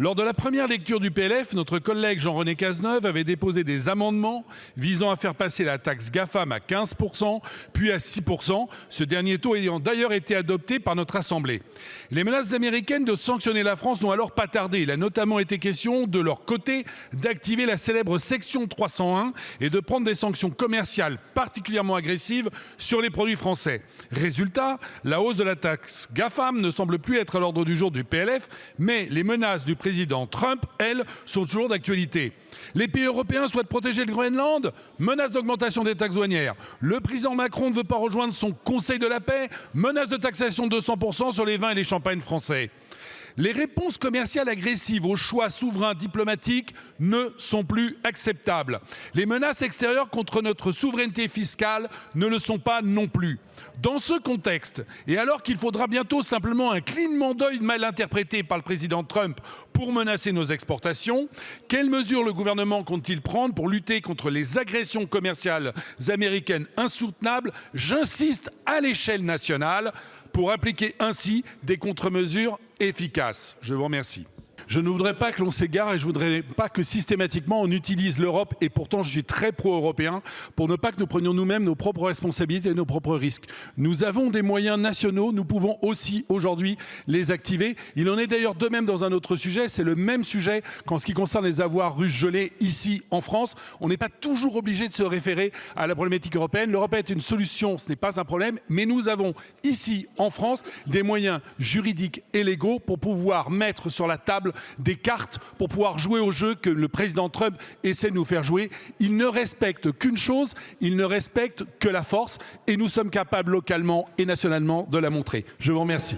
Lors de la première lecture du PLF, notre collègue Jean-René Cazeneuve avait déposé des amendements visant à faire passer la taxe GAFAM à 15%, puis à 6%, ce dernier taux ayant d'ailleurs été adopté par notre Assemblée. Les menaces américaines de sanctionner la France n'ont alors pas tardé. Il a notamment été question de leur côté d'activer la célèbre section 301 et de prendre des sanctions commerciales particulièrement agressives sur les produits français. Résultat, la hausse de la taxe GAFAM ne semble plus être à l'ordre du jour du PLF, mais les menaces du président Trump, elles, sont toujours d'actualité. Les pays européens souhaitent protéger le Groenland, menace d'augmentation des taxes douanières. Le président Macron ne veut pas rejoindre son Conseil de la paix, menace de taxation de 200% sur les vins et les champagnes français. Les réponses commerciales agressives aux choix souverains diplomatiques ne sont plus acceptables. Les menaces extérieures contre notre souveraineté fiscale ne le sont pas non plus. Dans ce contexte, et alors qu'il faudra bientôt simplement un clignement d'œil mal interprété par le président Trump pour menacer nos exportations, quelles mesures le gouvernement compte-t-il prendre pour lutter contre les agressions commerciales américaines insoutenables, j'insiste, à l'échelle nationale, pour appliquer ainsi des contre-mesures efficaces? Je vous remercie. Je ne voudrais pas que l'on s'égare et je ne voudrais pas que systématiquement on utilise l'Europe, et pourtant je suis très pro-européen, pour ne pas que nous prenions nous-mêmes nos propres responsabilités et nos propres risques. Nous avons des moyens nationaux, nous pouvons aussi aujourd'hui les activer. Il en est d'ailleurs de même dans un autre sujet, c'est le même sujet qu'en ce qui concerne les avoirs russes gelés ici en France. On n'est pas toujours obligé de se référer à la problématique européenne. L'Europe est une solution, ce n'est pas un problème, mais nous avons ici en France des moyens juridiques et légaux pour pouvoir mettre sur la table des cartes pour pouvoir jouer au jeu que le président Trump essaie de nous faire jouer. Il ne respecte qu'une chose, il ne respecte que la force, et nous sommes capables localement et nationalement de la montrer. Je vous remercie.